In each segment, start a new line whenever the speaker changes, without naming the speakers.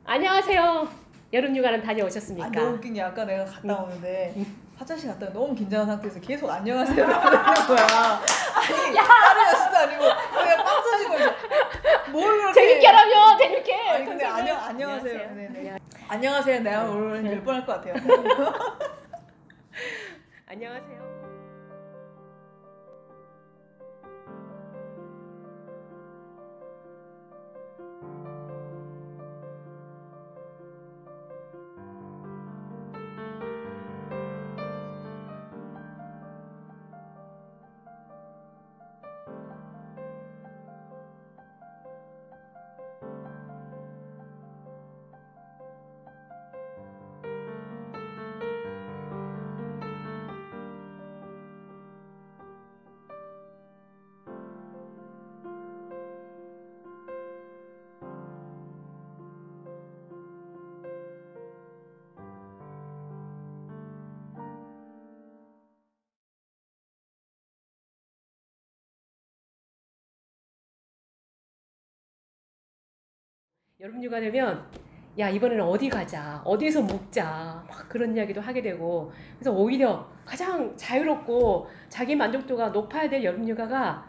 안녕하세요. 여름휴가는 다녀오셨습니까?
너무 웃긴 게 아까 내가 갔다 오는데 화장실 갔다 너무 긴장한 상태에서 계속 안녕하세요 이러는 거야. 아니 다른 여수도 아니고 그냥 빵 터지고 뭘 그렇게
재밌게 하라며 재밌게.
아니 근데 안녕하세요. 네네. 안녕하세요. 내가 오늘 10번 할 것 같아요.
안녕하세요. 여름휴가 되면 야 이번에는 어디 가자, 어디서 묵자 막 그런 이야기도 하게 되고, 그래서 오히려 가장 자유롭고 자기 만족도가 높아야 될 여름휴가가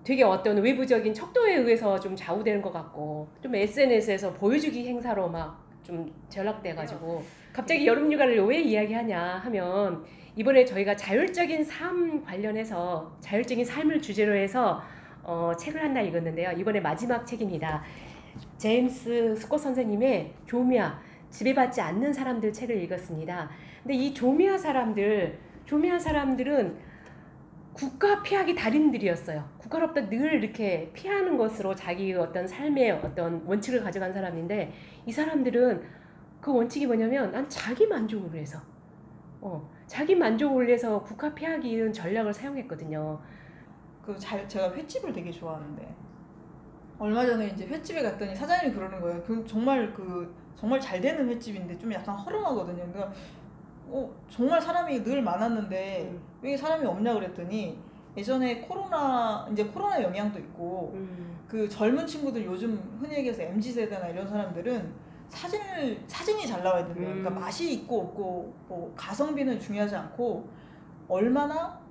되게 어떤 외부적인 척도에 의해서 좀 좌우되는 것 같고, 좀 SNS에서 보여주기 행사로 막 좀 전락돼가지고, 갑자기 여름휴가를 왜 이야기하냐 하면, 이번에 저희가 자율적인 삶 관련해서 자율적인 삶을 주제로 해서 책을 하나 읽었는데요. 이번에 마지막 책입니다. 제임스 스콧 선생님의 조미아, 지배받지 않는 사람들 책을 읽었습니다. 근데 이 조미아 사람들은 국가 피하기 달인들이었어요. 국가로부터 늘 이렇게 피하는 것으로 자기 어떤 삶의 어떤 원칙을 가져간 사람인데, 이 사람들은 그 원칙이 뭐냐면, 난 자기 만족을 위해서 자기 만족을 위해서 국가 피하기 이런 전략을 사용했거든요.
제가 횟집을 되게 좋아하는데 얼마 전에 이제 횟집에 갔더니 사장님이 그러는 거예요. 정말 잘 되는 횟집인데 좀 약간 허름하거든요. 그러니까 정말 사람이 늘 많았는데 왜 사람이 없냐 그랬더니, 예전에 코로나 영향도 있고 그 젊은 친구들, 요즘 흔히 얘기해서 MZ세대나 이런 사람들은 사진이 잘 나와야 된대요. 그러니까 맛이 있고 없고 뭐 가성비는 중요하지 않고 얼마나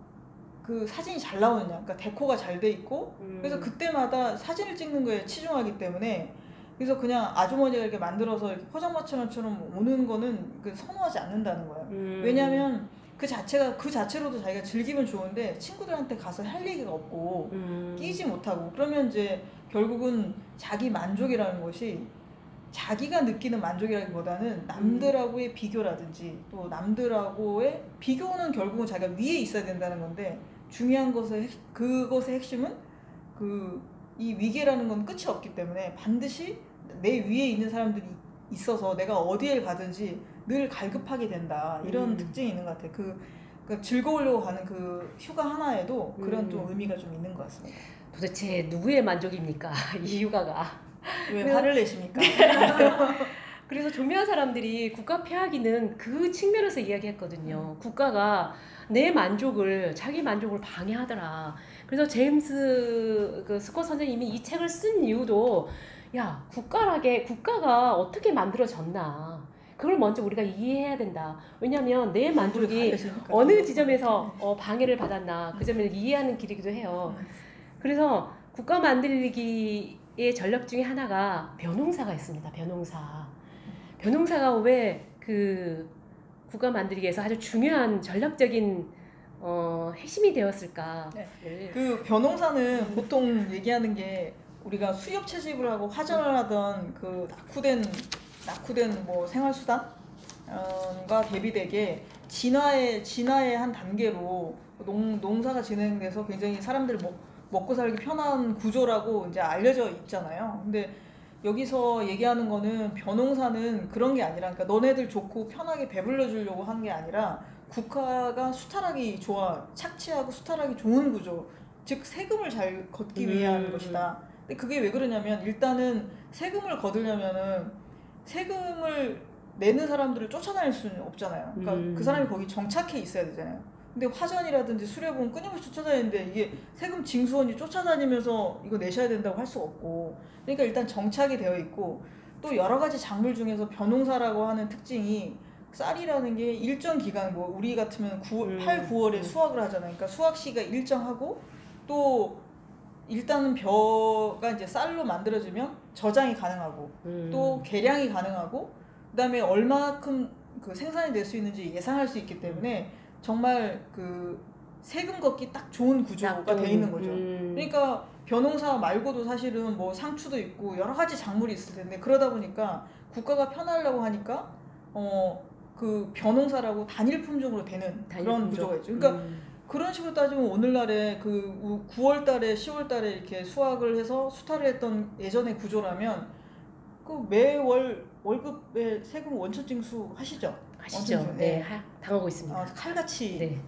그 사진이 잘 나오느냐, 그러니까 데코가 잘 돼 있고, 그래서 그때마다 사진을 찍는 거에 치중하기 때문에, 그래서 그냥 아주머니가 이렇게 만들어서 이렇게 포장마차처럼 오는 거는 선호하지 않는다는 거예요. 왜냐하면 그 자체로도 자기가 즐기면 좋은데 친구들한테 가서 할 얘기가 없고 끼지 못하고, 그러면 이제 결국은 자기 만족이라는 것이 자기가 느끼는 만족이라기보다는 남들하고의 비교라든지, 또 남들하고의 비교는 결국은 자기가 위에 있어야 된다는 건데, 중요한 그것의 핵심은 이 위계라는 건 끝이 없기 때문에 반드시 내 위에 있는 사람들이 있어서 내가 어디에 가든지 늘 갈급하게 된다, 이런 특징이 있는 것 같아요. 그러니까 즐거우려고 가는 그 휴가 하나에도 그런 좀 의미가 좀 있는 것 같습니다.
도대체 누구의 만족입니까? 이 휴가가.
왜 화를 내십니까?
그래서 조미아 사람들이 국가 폐하기는 그 측면에서 이야기했거든요. 국가가 자기 만족을 방해하더라. 그래서 제임스 스콧 선생님이 이 책을 쓴 이유도, 야, 국가가 어떻게 만들어졌나, 그걸 먼저 우리가 이해해야 된다. 왜냐하면 내 만족이 어느 지점에서 방해를 받았나, 그 점을 이해하는 길이기도 해요. 그래서 국가 만들기의 전략 중에 하나가 변홍사가 있습니다. 변홍사가 왜 그 국가 만들기에서 아주 중요한 전략적인 핵심이 되었을까?
네. 그 변홍사는 보통 얘기하는 게, 우리가 수렵 채집을 하고 화전을 하던 그 낙후된 뭐 생활수단과 대비되게 진화의 한 단계로 농사가 진행돼서 굉장히 사람들 먹고 살기 편한 구조라고 이제 알려져 있잖아요. 근데 여기서 얘기하는 거는, 변홍사는 그런 게 아니라, 그러니까 너네들 좋고 편하게 배불러 주려고 한 게 아니라, 국가가 수탈하기 착취하고 수탈하기 좋은 구조, 즉 세금을 잘 걷기 위해 하는 것이다. 근데 그게 왜 그러냐면, 일단은 세금을 거두려면은 세금을 내는 사람들을 쫓아다닐 수는 없잖아요. 그러니까 그 사람이 거기 정착해 있어야 되잖아요. 근데 화전이라든지 수레보는 끊임없이 쫓아다니는데 이게 세금 징수원이 쫓아다니면서 이거 내셔야 된다고 할 수가 없고, 그러니까 일단 정착이 되어 있고, 또 여러 가지 작물 중에서 벼농사라고 하는 특징이 쌀이라는 게 일정 기간, 뭐 우리 같으면 8, 9월에 수확을 하잖아요. 그러니까 수확 시기가 일정하고, 또 일단은 벼가 이제 쌀로 만들어지면 저장이 가능하고, 또 개량이 가능하고, 그다음에 얼마큼 그 생산이 될 수 있는지 예상할 수 있기 때문에 정말 그 세금 걷기 딱 좋은 구조가 돼 있는 거죠. 그러니까 벼농사 말고도 사실은 뭐 상추도 있고 여러 가지 작물이 있을 텐데, 그러다 보니까 국가가 편하려고 하니까 그 벼농사라고 단일 품종으로 되는 그런 구조가 있죠. 그러니까 그런 식으로 따지면 오늘날에 그 9월 달에 10월 달에 이렇게 수확을 해서 수탈을 했던 예전의 구조라면 그 매월 월급에 세금 원천 징수 하시죠?
하시죠. 네, 당하고 있습니다.
칼같이.
네.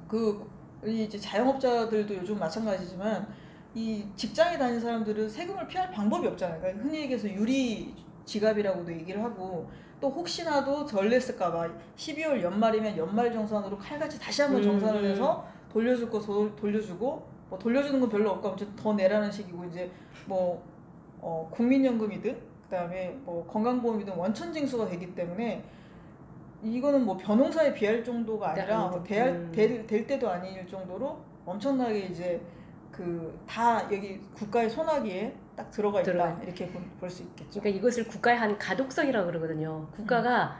그 이제 자영업자들도 요즘 마찬가지지만 이 직장에 다니는 사람들은 세금을 피할 방법이 없잖아요. 그러니까 흔히 얘기해서 유리 지갑이라고도 얘기를 하고, 또 혹시나도 덜 냈을까봐 12월 연말이면 연말정산으로 칼같이 다시 한번 정산을 해서 돌려줄 거 돌려주고, 뭐 돌려주는 건 별로 없고 아무튼 더 내라는 식이고, 이제 뭐 국민연금이든 그다음에 뭐 건강보험이든 원천징수가 되기 때문에 이거는 뭐 벼농사에 비할 정도가 아니라 뭐 될 때도 아닐 정도로 엄청나게 이제 그 다 여기 국가의 손아귀에 딱 들어가 있다, 이렇게 볼 수 있겠죠.
그러니까 이것을 국가의 한 가독성이라고 그러거든요. 국가가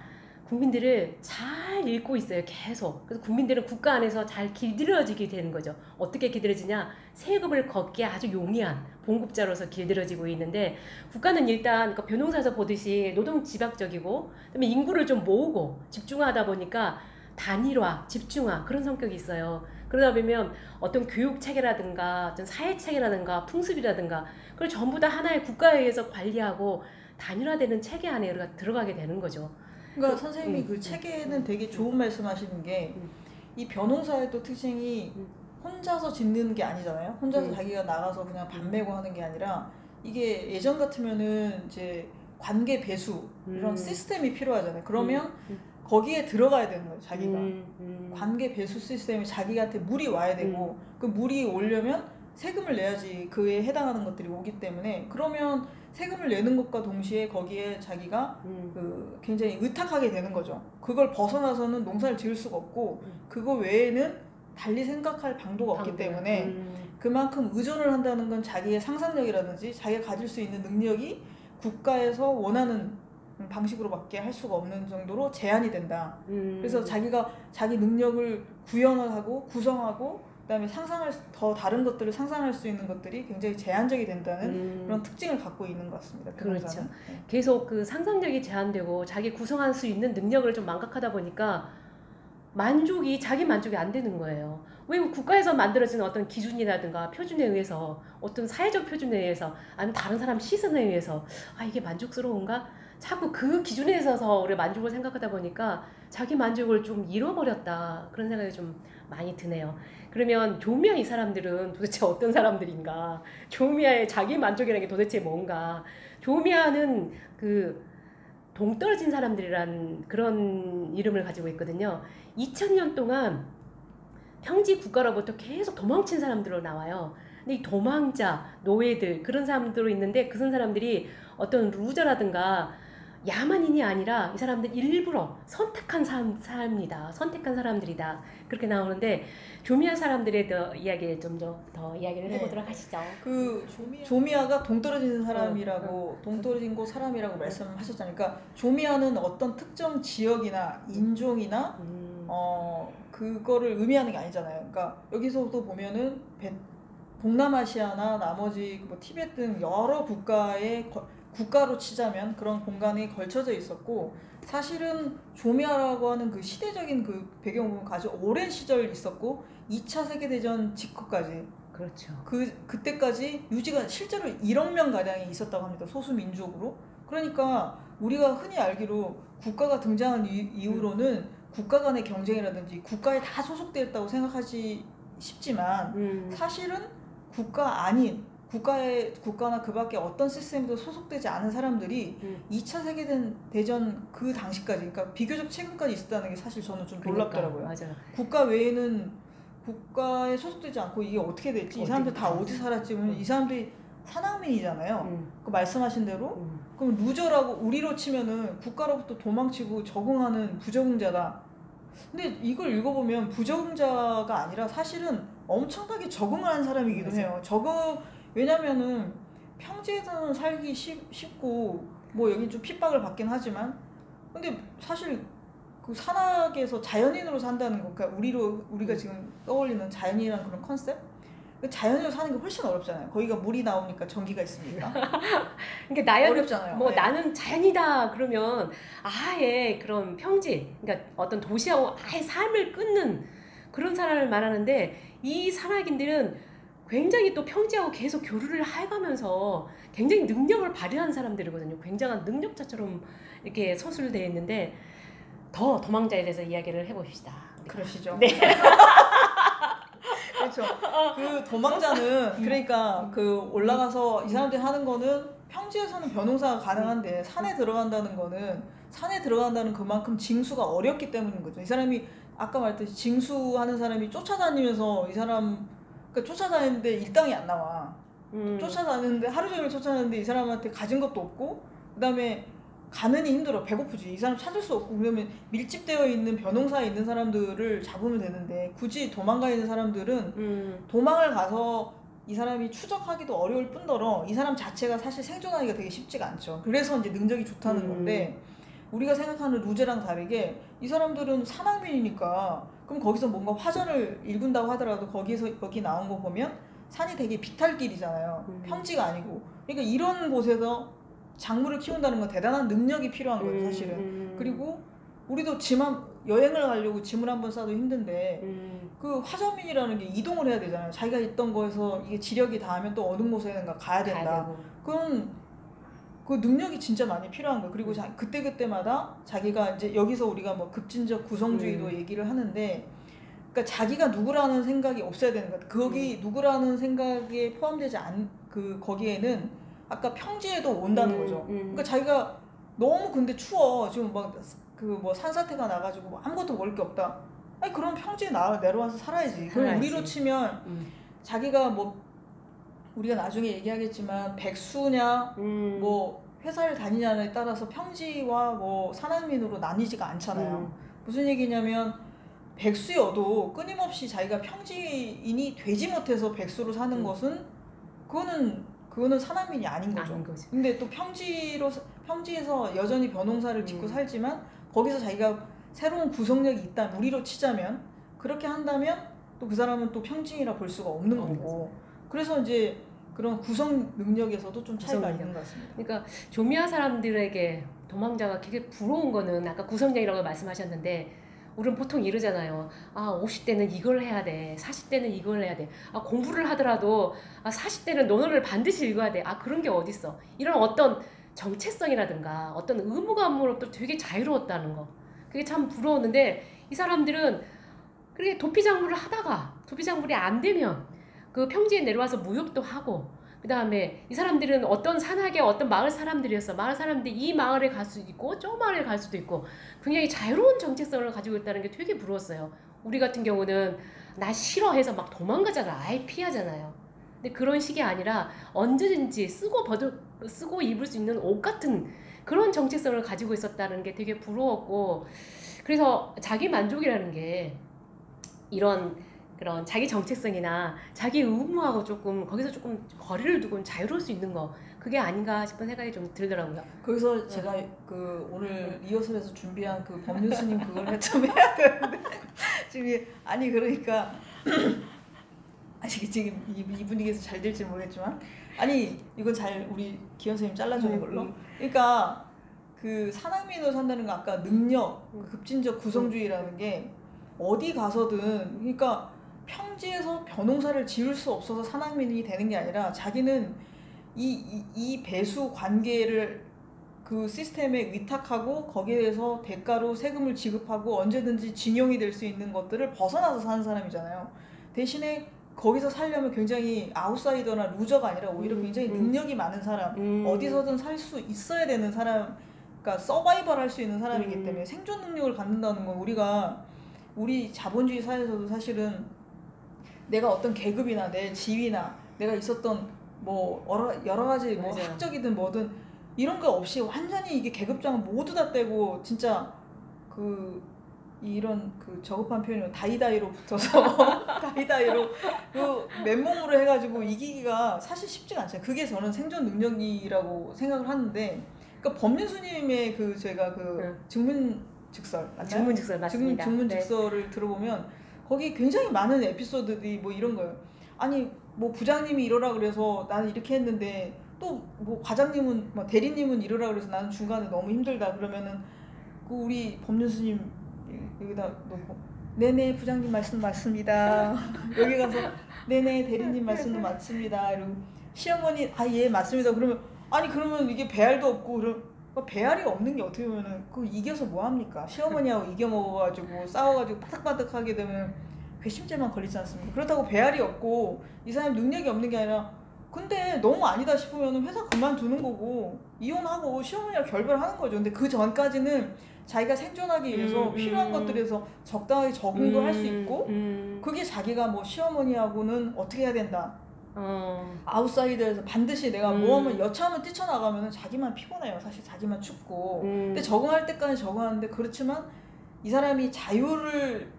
국민들을 잘 읽고 있어요, 계속. 그래서 국민들은 국가 안에서 잘 길들여지게 되는 거죠. 어떻게 길들여지냐? 세금을 걷기에 아주 용이한 봉급자로서 길들여지고 있는데, 국가는 일단 그러니까 벼농사에서 보듯이 노동 집약적이고, 그다음에 인구를 좀 모으고 집중하다 보니까 단일화, 집중화 그런 성격이 있어요. 그러다 보면 어떤 교육 체계라든가 어떤 사회 체계라든가 풍습이라든가 그걸 전부 다 하나의 국가에 의해서 관리하고 단일화되는 체계 안에 들어가게 되는 거죠.
그러니까 선생님이 그 체계는 되게 좋은 말씀하시는 게, 이 벼농사의 또 특징이 혼자서 짓는 게 아니잖아요. 혼자서 자기가 나가서 그냥 밥 메고 하는 게 아니라, 이게 예전 같으면은 이제 관계 배수 이런 시스템이 필요하잖아요. 그러면 거기에 들어가야 되는 거예요, 자기가. 관계 배수 시스템이 자기한테 물이 와야 되고, 그 물이 오려면 세금을 내야지 그에 해당하는 것들이 오기 때문에, 그러면 세금을 내는 것과 동시에 거기에 자기가 그 굉장히 의탁하게 되는 거죠. 그걸 벗어나서는 농사를 지을 수가 없고, 그거 외에는 달리 생각할 방도가 없기 때문에 그만큼 의존을 한다는 건 자기의 상상력이라든지 자기가 가질 수 있는 능력이 국가에서 원하는 방식으로밖에 할 수가 없는 정도로 제한이 된다. 그래서 자기가 자기 능력을 구현을 하고 구성하고, 그다음에 더 다른 것들을 상상할 수 있는 것들이 굉장히 제한적이 된다는 그런 특징을 갖고 있는 것 같습니다.
그렇죠.
네.
계속 그 상상력이 제한되고 자기 구성할 수 있는 능력을 좀 망각하다 보니까 자기 만족이 안 되는 거예요. 왜 국가에서 만들어진 어떤 기준이라든가 표준에 의해서, 어떤 사회적 표준에 의해서, 아니면 다른 사람 시선에 의해서 이게 만족스러운가? 자꾸 그 기준에 있어서 우리 만족을 생각하다 보니까 자기 만족을 좀 잃어버렸다, 그런 생각이 좀 많이 드네요. 그러면 조미아 이 사람들은 도대체 어떤 사람들인가? 조미아의 자기 만족이라는 게 도대체 뭔가? 조미아는 그 동떨어진 사람들이란 그런 이름을 가지고 있거든요. 2000년 동안 평지 국가로부터 계속 도망친 사람들로 나와요. 근데 이 도망자, 노예들, 그런 사람들로 있는데, 그런 사람들이 어떤 루저라든가 야만인이 아니라 이 사람들 일부러 선택한 삶이다, 선택한 사람들이다, 그렇게 나오는데, 조미아 사람들의 이야기를 좀 더 이야기를 해보도록 하시죠.
그 조미아가 동떨어진 사람이라고, 동떨어진 곳 사람이라고 말씀하셨잖아요. 그러니까 조미아는 어떤 특정 지역이나 인종이나 그거를 의미하는 게 아니잖아요. 그러니까 여기서도 보면은 동남아시아나 나머지 뭐 티베트 등 여러 국가로 치자면 그런 공간에 걸쳐져 있었고, 사실은 조미아라고 하는 그 시대적인 그 배경을 보면 아주 오랜 시절 있었고, 2차 세계대전 직후까지,
그렇죠.
그때까지 유지가 실제로 1억 명 가량이 있었다고 합니다. 소수 민족으로. 그러니까 우리가 흔히 알기로 국가가 등장한 이후로는 국가 간의 경쟁이라든지 국가에 다 소속되어 있다고 생각하지 싶지만, 사실은 국가 아닌 국가나 그 밖에 어떤 시스템에도 소속되지 않은 사람들이 2차 세계대전 그 당시까지, 그러니까 비교적 최근까지 있었다는 게 사실 저는 좀 놀랍더라고요.
맞아.
국가 외에는 국가에 소속되지 않고 이게 어떻게 됐지? 이 사람들 다 어디 살았지? 이 사람들이 산악민이잖아요. 그 말씀하신 대로. 그럼 루저라고 우리로 치면은 국가로부터 도망치고 적응하는 부적응자다. 근데 이걸 읽어보면 부적응자가 아니라 사실은 엄청나게 적응을 한 사람이기도 해요. 왜냐면은 평지에서는 살기 쉽고 뭐 여긴 좀 핍박을 받긴 하지만, 근데 사실 그 산악에서 자연인으로 산다는 거, 그러니까 우리가 지금 떠올리는 자연이라는 그런 컨셉? 자연으로 사는 게 훨씬 어렵잖아요. 거기가 물이 나오니까 전기가 있으니까.
그러니까
어렵잖아요.
뭐
네.
나는 자연이다 그러면 아예 그런 평지, 그러니까 어떤 도시하고 아예 삶을 끊는 그런 사람을 말하는데, 이 산악인들은 굉장히 또 평지하고 계속 교류를 해가면서 굉장히 능력을 발휘하는 사람들이거든요. 굉장한 능력자처럼 이렇게 서술되어 있는데, 더 도망자에 대해서 이야기를 해봅시다.
그러시죠.
네.
그렇죠. 그 도망자는 그러니까 그 올라가서 이 사람들이 하는 거는 평지에서는 변호사가 가능한데 산에 들어간다는 그만큼 징수가 어렵기 때문인 거죠. 이 사람이 아까 말했듯이 징수하는 사람이 쫓아다니면서 이 사람, 그러니까 쫓아다니는데 일당이 안 나와. 쫓아다니는데 하루 종일 쫓아다니는데 이 사람한테 가진 것도 없고, 그다음에 가느니 힘들어. 배고프지. 이 사람 찾을 수 없고. 그러면 밀집되어 있는 변호사에 있는 사람들을 잡으면 되는데, 굳이 도망가 있는 사람들은 도망을 가서 이 사람이 추적하기도 어려울 뿐더러 이 사람 자체가 사실 생존하기가 되게 쉽지가 않죠. 그래서 이제 능력이 좋다는 건데, 우리가 생각하는 루제랑 다르게 이 사람들은 산악민이니까, 그럼 거기서 뭔가 화전을 일군다고 하더라도 거기 나온 거 보면 산이 되게 비탈길이잖아요. 평지가 아니고. 그러니까 이런 곳에서 작물을 키운다는 건 대단한 능력이 필요한 거예요, 사실은. 그리고 우리도 여행을 가려고 짐을 한번 싸도 힘든데, 그 화전민이라는 게 이동을 해야 되잖아요. 자기가 있던 거에서 이게 지력이 닿으면 또 어느 곳에든가 가야 된다. 그건 그 능력이 진짜 많이 필요한 거예요. 그리고 그때그때마다 자기가 이제 여기서 우리가 뭐 급진적 구성주의도 얘기를 하는데, 그러니까 자기가 누구라는 생각이 없어야 되는 거야. 거기 누구라는 생각에 포함되지 거기에는 아까 평지에도 온다는 거죠. 그러니까 자기가 너무 근데 추워. 지금 막 뭐 산사태가 나가지고 뭐 아무것도 먹을 게 없다. 아니 그럼 평지에 내려와서 살아야지. 그럼 우리로 치면 자기가 뭐 우리가 나중에 얘기하겠지만 백수냐 뭐 회사를 다니냐에 따라서 평지와 뭐 산악민으로 나뉘지가 않잖아요. 무슨 얘기냐면 백수여도 끊임없이 자기가 평지인이 되지 못해서 백수로 사는 것은 그거는 산악민이 아닌 거죠. 근데 또 평지에서 여전히 변호사를 짓고 살지만 거기서 자기가 새로운 구성력이 있다, 우리로 치자면 그렇게 한다면 또 그 사람은 또 평지인이라 볼 수가 없는 거고. 그래서 이제 그런 구성 능력에서도 좀 차이가 있는 것 같습니다.
그러니까 조미아 사람들에게 도망자가 되게 부러운 거는, 아까 구성력이라고 말씀하셨는데, 우리는 보통 이러잖아요. 50대는 이걸 해야 돼. 40대는 이걸 해야 돼. 공부를 하더라도 40대는 논어를 반드시 읽어야 돼. 그런 게 어딨어. 이런 어떤 정체성이라든가 어떤 의무감으로부터 되게 자유로웠다는 거. 그게 참 부러웠는데, 이 사람들은 그렇게 도피작물을 하다가 도피작물이 안 되면 그 평지에 내려와서 무역도 하고, 그 다음에 이 사람들은 어떤 산악의 어떤 마을 사람들이었어. 마을 사람들이 이 마을에 갈 수도 있고 저 마을에 갈 수도 있고 굉장히 자유로운 정체성을 가지고 있다는 게 되게 부러웠어요. 우리 같은 경우는 나 싫어해서 막 도망가잖아. 아예 피하잖아요. 근데 그런 식이 아니라 언제든지 쓰고 입을 수 있는 옷 같은 그런 정체성을 가지고 있었다는 게 되게 부러웠고, 그래서 자기 만족이라는 게 이런 그런 자기 정체성이나 자기 의무하고 거기서 조금 거리를 두고 자유로울 수 있는 거, 그게 아닌가 싶은 생각이 좀 들더라고요.
거기서 제가 그 오늘 리허설에서 준비한 그 법률스님 그걸 좀 해야 되는데 지금 그러니까 지금 이 분위기에서 잘 될지 모르겠지만, 이건 우리 기현 선생님 잘라주는 걸로. 그러니까 그 산악민으로 산다는 거, 아까 능력, 급진적 구성주의라는 게 어디 가서든, 그러니까 평지에서 변호사를 지을 수 없어서 산악민이 되는 게 아니라, 자기는 이 배수 관계를 그 시스템에 위탁하고 거기에 대해서 대가로 세금을 지급하고 언제든지 징용이 될 수 있는 것들을 벗어나서 사는 사람이잖아요. 대신에 거기서 살려면 굉장히 아웃사이더나 루저가 아니라 오히려 굉장히 능력이 많은 사람, 어디서든 살 수 있어야 되는 사람, 그러니까 서바이벌 할 수 있는 사람이기 때문에 생존 능력을 갖는다는 건 우리 자본주의 사회에서도 사실은 내가 어떤 계급이나 내 지위나 내가 있었던 뭐 여러 가지 뭐
맞아요.
학적이든 뭐든 이런 거 없이 완전히 이게 계급장을 모두 다 떼고 진짜 이런 저급한 표현이면 다이다이로 붙어서 다이다이로 맨몸으로 해가지고 이기기가 사실 쉽지가 않잖아요. 그게 저는 생존 능력이라고 생각을 하는데, 그러니까 법륜스님의 제가 증문즉설 맞나요?
증문즉설 맞습니다.
증문즉설을 들어보면 거기 굉장히 많은 에피소드들이 뭐 이런 거예요. 아니 뭐 부장님이 이러라 그래서 나는 이렇게 했는데 또 뭐 과장님은 뭐 대리님은 이러라 그래서 나는 중간에 너무 힘들다 그러면은 우리 법륜스님 여기다 놓고 네네 부장님 말씀 맞습니다. 여기 가서 네네 대리님 말씀도 맞습니다. 이러고 시어머니 예 맞습니다. 그러면 이게 배알도 없고 그럼 배알이 없는 게 어떻게 보면은 이겨서 뭐 합니까? 시어머니하고 이겨 먹어가지고 싸워가지고 바삭바삭하게 되면 괘씸죄만 걸리지 않습니까? 그렇다고 배알이 없고 이 사람 능력이 없는 게 아니라 근데 너무 아니다 싶으면 회사 그만두는 거고 이혼하고 시어머니랑 결별하는 거죠. 근데 그 전까지는 자기가 생존하기 위해서 필요한 것들에서 적당하게 적응도 할 수 있고 그게 자기가 뭐 시어머니하고는 어떻게 해야 된다. 아웃사이드에서 반드시 내가 모험을 여차하면 뛰쳐나가면 자기만 피곤해요. 사실 자기만 춥고. 근데 적응할 때까지 적응하는데 그렇지만 이 사람이 자기를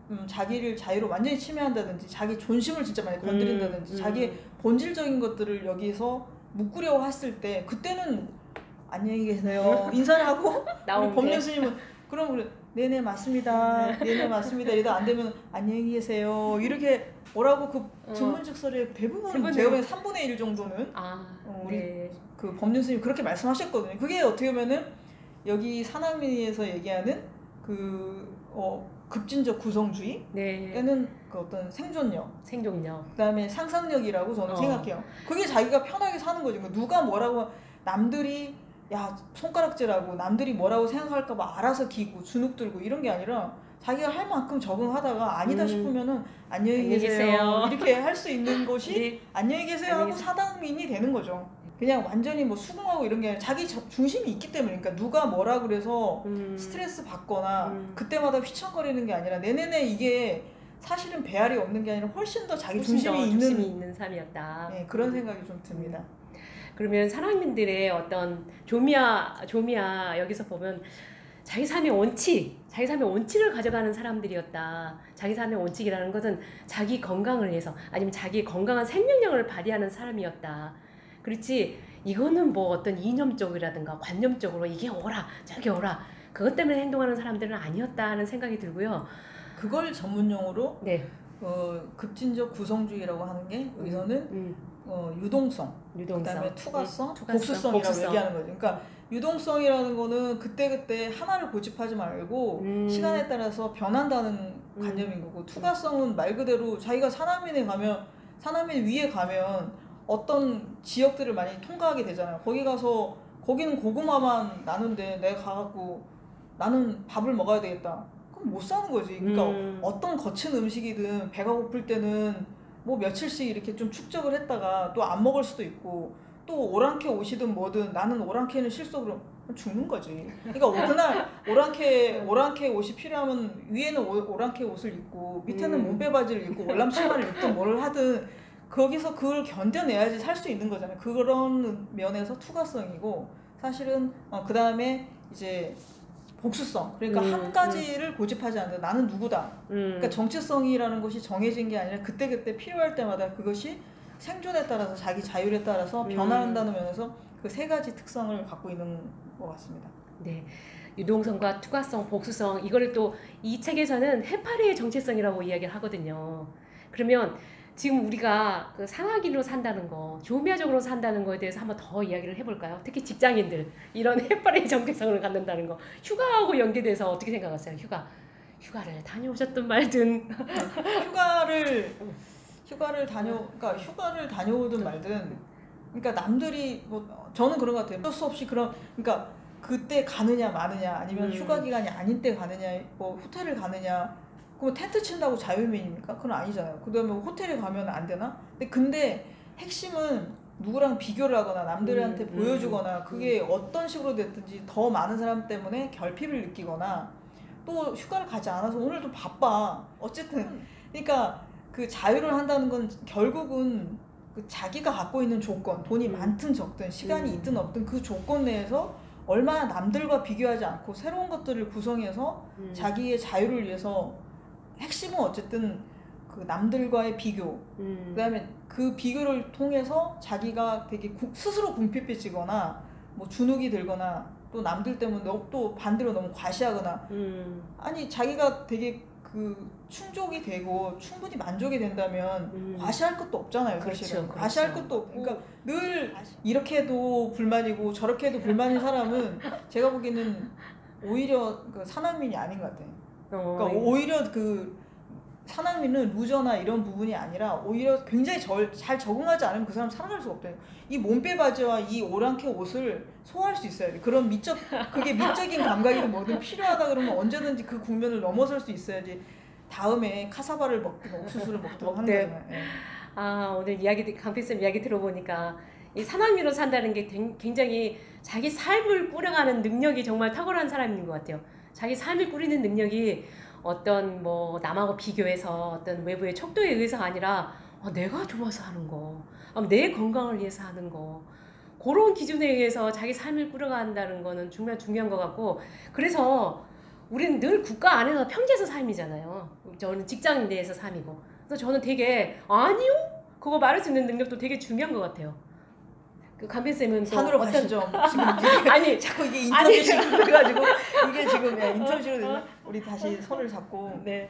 자유로 완전히 침해한다든지 자기 존심을 진짜 많이 건드린다든지 자기의 본질적인 것들을 여기서 묶으려고 했을 때 그때는 안녕히 계세요 인사를 하고 우리 법륜스님은 그럼 네네 맞습니다 네네 맞습니다 이러다 안 되면 안녕히 계세요 이렇게 뭐라고 증문즉설의 대부분 제가 보기엔 3분의 1 정도는 우리 법륜스님이 그렇게 말씀하셨거든요. 그게 어떻게 보면은 여기 산악민에서 얘기하는 급진적 구성주의에는 어떤 생존력, 그다음에 상상력이라고 저는 생각해요. 그게 자기가 편하게 사는 거죠. 누가 뭐라고 남들이 손가락질하고 남들이 뭐라고 생각할까봐 알아서 기고 주눅 들고 이런 게 아니라 자기가 할 만큼 적응하다가 아니다 싶으면은 안녕히 계세요 이렇게 할 수 있는 것이 안녕히 계세요 하고 사당민이 되는 거죠. 그냥 완전히 뭐 수긍하고 이런 게 아니라 자기 중심이 있기 때문에 그러니까 누가 뭐라 그래서 스트레스 받거나 그때마다 휘청거리는 게 아니라 내내내 이게 사실은 배알이 없는 게 아니라 훨씬 더 자기 중심이
있는 삶이었다.
네, 그런 생각이 좀 듭니다.
그러면 산악민들의 어떤 조미아 여기서 보면 자기 삶의 원칙을 가져가는 사람들이었다. 자기 삶의 원칙이라는 것은 자기 건강을 위해서 아니면 자기 건강한 생명력을 발휘하는 사람이었다. 그렇지 이거는 뭐 어떤 이념적이라든가 관념적으로 이게 오라 저게 오라 그것 때문에 행동하는 사람들은 아니었다는 생각이 들고요.
그걸 전문용어로 급진적 구성주의라고 하는 게 여기서는 유동성, 그다음에 투과성, 복수성이라고 얘기하는 거죠. 그러니까 유동성이라는 거는 그때그때 하나를 고집하지 말고 시간에 따라서 변한다는 관념인 거고 투과성은 말 그대로 자기가 산악민 위에 가면 어떤 지역들을 많이 통과하게 되잖아요. 거기는 고구마만 나는데 내가 가갖고 나는 밥을 먹어야 되겠다. 그럼 못 사는 거지. 그러니까 어떤 거친 음식이든 배가 고플 때는 뭐 며칠씩 이렇게 좀 축적을 했다가 또 안 먹을 수도 있고 또 오랑캐 옷이든 뭐든 나는 오랑캐는 싫어 그럼 죽는 거지. 그러니까 그날 오랑캐 옷이 필요하면 위에는 오랑캐 옷을 입고 밑에는 몸빼 바지를 입고 월남 치마를 입든 뭘 하든 거기서 그걸 견뎌내야지 살 수 있는 거잖아요. 그런 면에서 투과성이고 사실은 그 다음에 이제 복수성. 그러니까 한 가지를 고집하지 않는다. 나는 누구다. 그러니까 정체성이라는 것이 정해진 게 아니라 그때그때 필요할 때마다 그것이 생존에 따라서 자기 자율에 따라서 변화한다는 면에서 그 세 가지 특성을 갖고 있는 것 같습니다.
네. 유동성과 투과성, 복수성 이거를 또 이 책에서는 해파리의 정체성이라고 이야기를 하거든요. 그러면 지금 우리가 상하기로 산다는 거, 조미아적으로 산다는 거에 대해서 한번 더 이야기를 해볼까요? 특히 직장인들 이런 해파리의 정체성을 갖는다는 거, 휴가하고 연계돼서 어떻게 생각하세요? 휴가를 다녀오셨든 말든
휴가를 다녀오든 말든 그러니까 남들이 뭐 저는 그런 것 같아요. 어쩔 수 없이 그러니까 그때 가느냐 마느냐 아니면 휴가 기간이 아닌 때 가느냐 뭐 호텔을 가느냐 그럼 텐트 친다고 자유민입니까? 그건 아니잖아요. 그다음에 호텔에 가면 안 되나? 근데 핵심은 누구랑 비교를 하거나 남들한테 보여주거나 그게 어떤 식으로 됐든지 더 많은 사람 때문에 결핍을 느끼거나 또 휴가를 가지 않아서 오늘도 바빠. 어쨌든 그러니까 그 자유를 한다는 건 결국은 그 자기가 갖고 있는 조건, 돈이 많든 적든 시간이 있든 없든 그 조건 내에서 얼마나 남들과 비교하지 않고 새로운 것들을 구성해서 자기의 자유를 위해서 핵심은 어쨌든 그 남들과의 비교, 그다음에 그 비교를 통해서 자기가 되게 스스로 궁핍해지거나 뭐 주눅이 들거나 또 남들 때문에 또 반대로 너무 과시하거나 아니 자기가 되게 그 충족이 되고 충분히 만족이 된다면 과시할 것도 없잖아요. 사실은
그렇죠,
과시할 것도 없고 그러니까 늘 이렇게 해도 불만이고 저렇게 해도 불만인 사람은 제가 보기에는 오히려 그 산악민이 아닌 것 같아요. 그러니까 오히려 그 산악민은 루저나 이런 부분이 아니라 오히려 굉장히 잘 적응하지 않으면 그 사람 살아갈 수가 없대요. 이 몸빼 바지와 이 오랑캐 옷을 소화할 수 있어야 돼. 그런 그게 미적인 감각이든 뭐든 필요하다 그러면 언제든지 그 국면을 넘어설 수 있어야지 다음에 카사바를 먹든 옥수수를 먹든 하는 거잖아요. 네.
아, 오늘 강필쌤 이야기 들어보니까 이 산악민으로 산다는 게 굉장히 자기 삶을 꾸려가는 능력이 정말 탁월한 사람인 것 같아요. 자기 삶을 꾸리는 능력이 어떤 뭐 남하고 비교해서 어떤 외부의 척도에 의해서가 아니라 내가 좋아서 하는 거, 내 건강을 위해서 하는 거, 그런 기준에 의해서 자기 삶을 꾸려간다는 거는 정말 중요한 것 같고, 그래서 우리는 늘 국가 안에서 평지에서 삶이잖아요. 저는 직장 내에서 삶이고, 그래서 저는 되게 아니요? 그거 말할 수 있는 능력도 되게 중요한 것 같아요. 그 강필쌤은
산으로 가시죠. 지금
아니
자꾸 이게 인터뷰식으로 돼가지고 이게 지금 인터뷰식으로 되면 우리 다시 손을 잡고
네.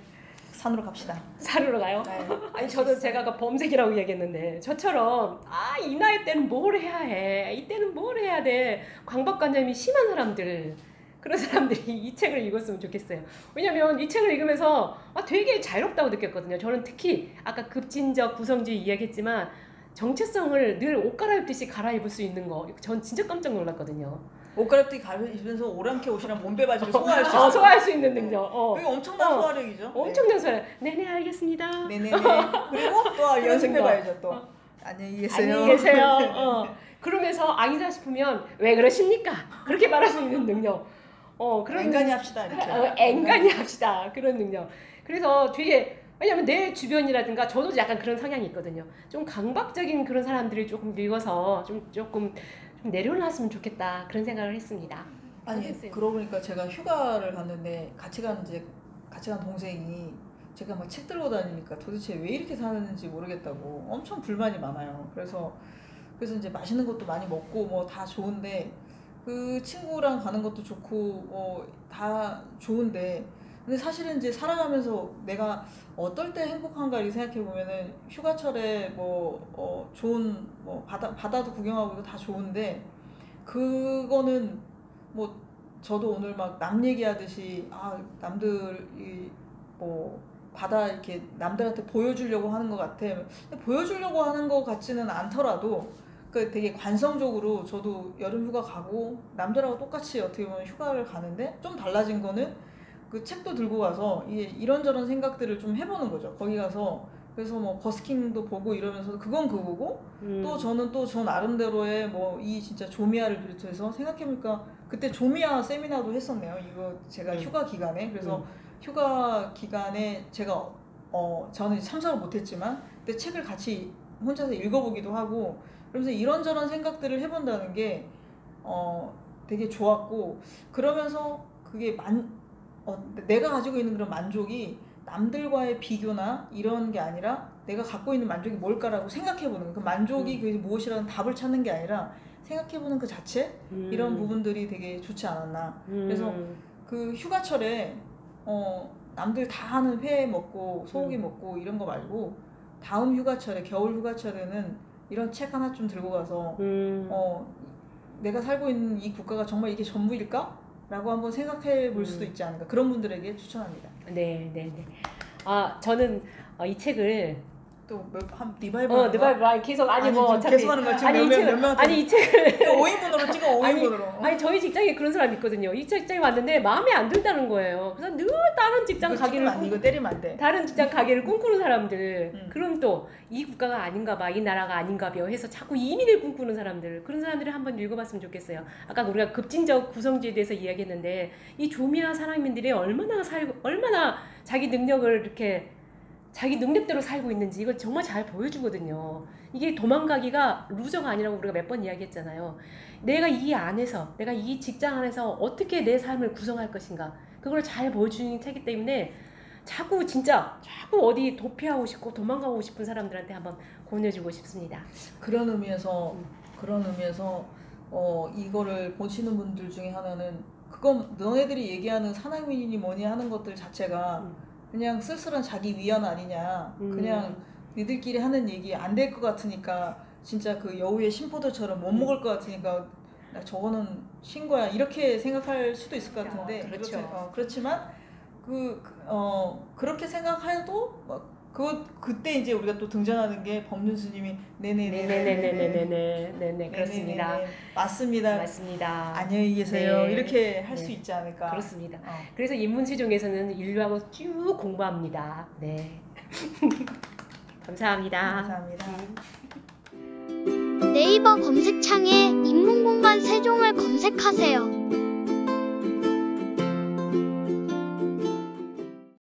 산으로 갑시다.
산으로 가요?
네.
아니 저도 제가 아까 범색이라고 이야기했는데 저처럼 이 나이 때는 뭘 해야 해, 이때는 뭘 해야 돼, 강박관념이 심한 사람들, 그런 사람들이 이 책을 읽었으면 좋겠어요. 왜냐면 이 책을 읽으면서 되게 자유롭다고 느꼈거든요. 저는 특히 아까 급진적 구성주의 이야기했지만 정체성을 늘 옷 갈아입듯이 갈아입을 수 있는 거, 전 진짜 깜짝 놀랐거든요.
옷 갈아입듯이 갈아입으면서 오랑캐 옷이랑 몸빼 바지를 소화할 수 있어요.
소화할 수 있는 능력.
그게 엄청난 소화력이죠.
엄청난 소화. 네네 알겠습니다.
네네네. 그리고 또 연습해봐야죠 또. 안녕히 계세요.
안녕히 계세요. 그러면서 아니다 싶으면 왜 그러십니까? 그렇게 말할 수 있는 능력. 그런
앵간히 합시다 이렇게.
앵간히 합시다. 그런 능력. 그래서 되게, 왜냐면 내 주변이라든가 저도 약간 그런 성향이 있거든요. 좀 강박적인 그런 사람들이 조금 늙어서 조금 내려놨으면 좋겠다, 그런 생각을 했습니다.
아니 그러고 보니까 제가 휴가를 갔는데 같이 간 동생이 제가 막 책 들고 다니니까 도대체 왜 이렇게 사는지 모르겠다고 엄청 불만이 많아요. 그래서 이제 맛있는 것도 많이 먹고 뭐 다 좋은데 그 친구랑 가는 것도 좋고 다 좋은데 근데 사실은 이제 살아가면서 내가 어떨 때 행복한가 이렇게 생각해 보면은 휴가철에 좋은 바다도 구경하고 이거 다 좋은데 그거는 뭐 저도 오늘 막 남 얘기하듯이 남들이 바다 이렇게 남들한테 보여주려고 하는 것 같아. 보여주려고 하는 것 같지는 않더라도 그 되게 관성적으로 저도 여름 휴가 가고 남들하고 똑같이 어떻게 보면 휴가를 가는데 좀 달라진 거는 그 책도 들고 가서 이런저런 생각들을 좀 해보는 거죠. 거기 가서 그래서 뭐 버스킹도 보고 이러면서 그건 그거고 또 저는 또 저 나름대로의 이 진짜 조미아를 비롯해서 생각해보니까 그때 조미아 세미나도 했었네요. 이거 제가 휴가 기간에 그래서 휴가 기간에 제가 저는 참석을 못했지만 그때 책을 같이 혼자서 읽어보기도 하고 그러면서 이런저런 생각들을 해본다는 게 되게 좋았고 그러면서 그게 내가 가지고 있는 그런 만족이 남들과의 비교나 이런 게 아니라 내가 갖고 있는 만족이 뭘까라고 생각해보는 그 만족이 그게 무엇이라는 답을 찾는 게 아니라 생각해보는 그 자체 이런 부분들이 되게 좋지 않았나. 그래서 그 휴가철에 남들 다 하는 회 먹고 소고기 먹고 이런 거 말고 다음 휴가철에 겨울 휴가철에는 이런 책 하나 좀 들고 가서 내가 살고 있는 이 국가가 정말 이게 전부일까? 라고 한번 생각해 볼 수도 있지 않을까. 그런 분들에게 추천합니다.
네. 저는 이 책을
또한 리바이벌
리바이벌 계속 아니 뭐
지금
어차피
계속 하는 거야. 지금
아니 이 책,
몇 명한테
아니 이 책을
5인분으로 찍어 5인분으로.
아니 저희 직장에 그런 사람이 있거든요. 이 직장에 왔는데 마음에 안 든다는 거예요. 그래서 늘 다른 직장 가게를
이거 때리면 안 돼.
다른 직장 가게를 꿈꾸는 사람들. 그럼 또 이 국가가 아닌가 봐, 이 나라가 아닌가 봐 해서 자꾸 이민을 꿈꾸는 사람들. 그런 사람들을 한번 읽어봤으면 좋겠어요. 아까 우리가 급진적 구성주의에 대해서 이야기했는데 이 조미아 사랑민들이 얼마나 자기 능력을 이렇게 자기 능력대로 살고 있는지 이걸 정말 잘 보여주거든요. 이게 도망가기가 루저가 아니라고 우리가 몇 번 이야기했잖아요. 내가 이 안에서, 내가 이 직장 안에서 어떻게 내 삶을 구성할 것인가 그걸 잘 보여주는 책이기 때문에 자꾸 어디 도피하고 싶고 도망가고 싶은 사람들한테 한번 권해주고 싶습니다.
그런 의미에서 이거를 보시는 분들 중에 하나는 그건 너네들이 얘기하는 산악민이니 뭐니 하는 것들 자체가 그냥 쓸쓸한 자기 위안 아니냐. 그냥 니들끼리 하는 얘기 안 될 것 같으니까 진짜 그 여우의 심포도처럼 못 먹을 것 같으니까 나 저거는 신고야 이렇게 생각할 수도 있을 것 같은데
그렇죠.
그렇지만 그렇게 생각해도 그때 이제 우리가 또 등장하는 게 법륜 스님이
네네네네네네네 그렇습니다.
맞습니다. 안녕히 계세요.
네.
이렇게 할 수 있지 않을까.
그렇습니다. 그래서 인문세종에서는 인류하고 쭉 공부합니다. 네. 감사합니다.
네이버 검색창에 인문공간 세종을 검색하세요.